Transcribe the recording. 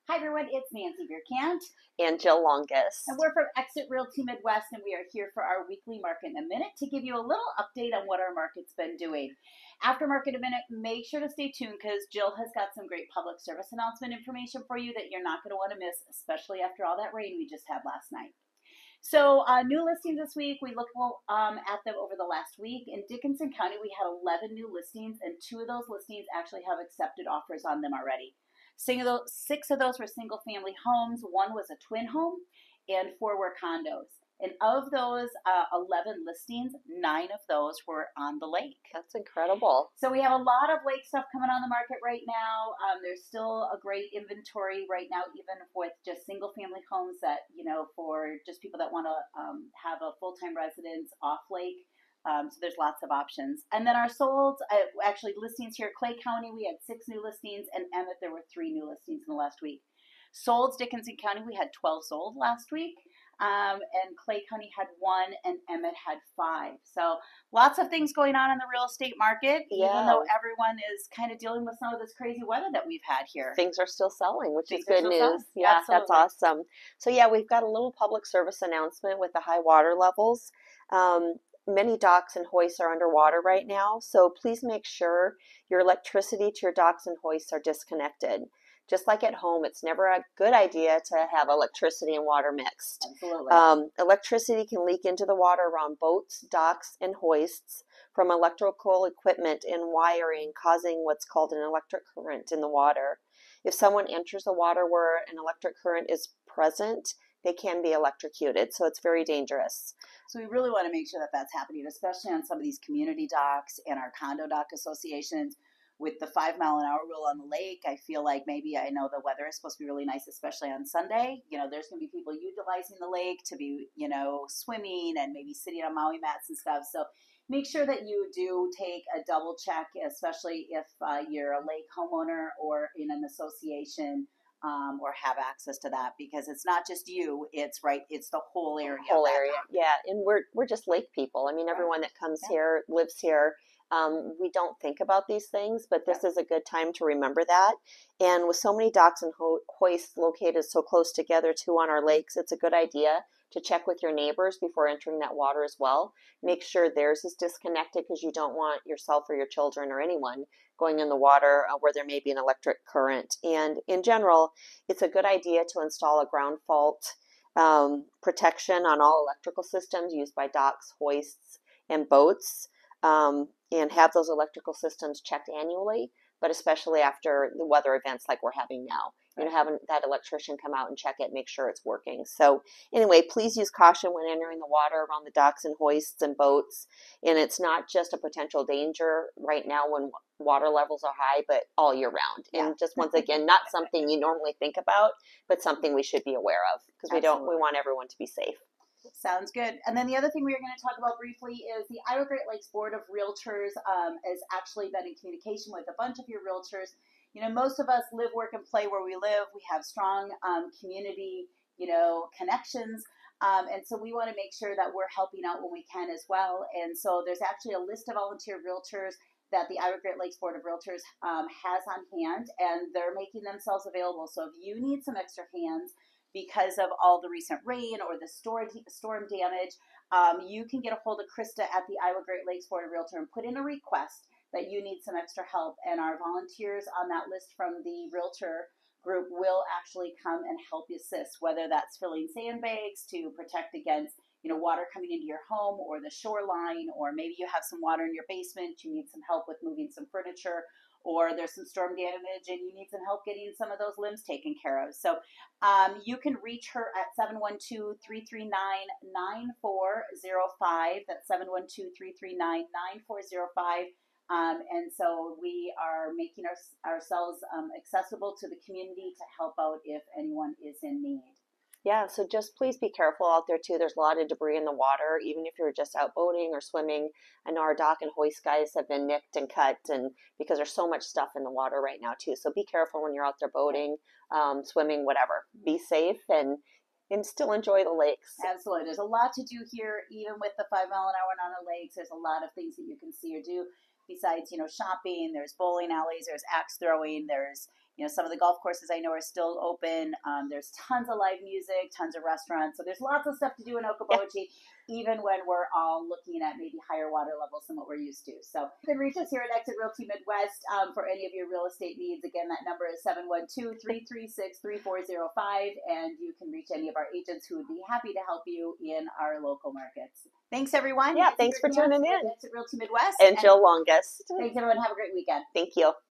Hi everyone, it's Nancy Vierkant, And Jill Longest. and we're from Exit Realty Midwest, and we are here for our weekly Market in a Minute to give you a little update on what our market's been doing. After Market in a Minute, make sure to stay tuned because Jill has got some great public service announcement information for you that you're not going to want to miss, especially after all that rain we just had last night. So new listings this week, we looked at them over the last week. In Dickinson County, we had 11 new listings, and 2 of those listings actually have accepted offers on them already. 6 of those were single-family homes, 1 was a twin home, and 4 were condos. And of those 11 listings, 9 of those were on the lake. That's incredible. So we have a lot of lake stuff coming on the market right now. There's still a great inventory right now, even with just single family homes that, for just people that want to have a full-time residence off lake. So there's lots of options. And then our sold, actually listings here, Clay County, we had 6 new listings, and Emmett, there were 3 new listings in the last week. Solds, Dickinson County, we had 12 sold last week. And Clay County had 1 and Emmett had 5. So lots of things going on in the real estate market, even though everyone is kind of dealing with some of this crazy weather that we've had here. Things are still selling, which is good news. Yeah, absolutely. That's awesome. So yeah, we've got a little public service announcement with the high water levels. Many docks and hoists are underwater right now, so please make sure your electricity to your docks and hoists are disconnected. Just like at home, it's never a good idea to have electricity and water mixed. Absolutely. Electricity can leak into the water around boats, docks, and hoists from electrical equipment and wiring, causing what's called an electric current in the water. If someone enters the water where an electric current is present, they can be electrocuted, so it's very dangerous. So we really want to make sure that that's happening, especially on some of these community docks and our condo dock associations. With the 5-mile-an-hour rule on the lake, I feel like maybe, I know the weather is supposed to be really nice, especially on Sunday. There's going to be people utilizing the lake to be, swimming and maybe sitting on Maui mats and stuff. So make sure that you do take a double check, especially if you're a lake homeowner or in an association. Or have access to that, because it's not just you, it's the whole area. Yeah, and we're just lake people. I mean, everyone that comes here, lives here. We don't think about these things, but this is a good time to remember that. And with so many docks and hoists located so close together too on our lakes, it's a good idea to check with your neighbors before entering that water as well. Make sure theirs is disconnected, because you don't want yourself or your children or anyone going in the water where there may be an electric current. And in general, it's a good idea to install a ground fault protection on all electrical systems used by docks, hoists, and boats, and have those electrical systems checked annually, but especially after the weather events like we're having now. Having that electrician come out and check it, make sure it's working. So anyway, please use caution when entering the water around the docks and hoists and boats. And it's not just a potential danger right now when water levels are high, but all year round. And just once again, not something you normally think about, but something we should be aware of, because we want everyone to be safe. Sounds good. And then the other thing we are going to talk about briefly is the Iowa Great Lakes Board of Realtors has actually been in communication with a bunch of your realtors. Most of us live, work, and play where we live. We have strong community, connections. And so we want to make sure that we're helping out when we can as well. And so there's actually a list of volunteer realtors that the Iowa Great Lakes Board of Realtors has on hand, and they're making themselves available. So if you need some extra hands because of all the recent rain or the storm damage, you can get a hold of Krista at the Iowa Great Lakes Board of Realtors and put in a request that you need some extra help. And our volunteers on that list from the realtor group will actually come and help you assist, whether that's filling sandbags to protect against water coming into your home or the shoreline, or maybe you have some water in your basement, you need some help with moving some furniture, or there's some storm damage and you need some help getting some of those limbs taken care of. So you can reach her at 712-339-9405. That's 712-339-9405. And so we are making ourselves accessible to the community to help out if anyone is in need. Yeah, so just please be careful out there too. There's a lot of debris in the water, even if you're just out boating or swimming. I know our dock and hoist guys have been nicked and cut, and because there's so much stuff in the water right now too. So be careful when you're out there boating, swimming, whatever. Be safe and still enjoy the lakes. Absolutely. There's a lot to do here, even with the 5-mile-an-hour on the lakes. There's a lot of things that you can see or do besides, shopping. There's bowling alleys, there's axe throwing, there's, Some of the golf courses I know are still open. There's tons of live music, tons of restaurants. So there's lots of stuff to do in Okoboji, even when we're all looking at maybe higher water levels than what we're used to. So you can reach us here at Exit Realty Midwest for any of your real estate needs. Again, that number is 712-336-3405, and you can reach any of our agents who would be happy to help you in our local markets. Thanks, everyone. Yeah, thanks for tuning in. Exit Realty Midwest. And Jill Longest. Thanks, everyone. Have a great weekend. Thank you.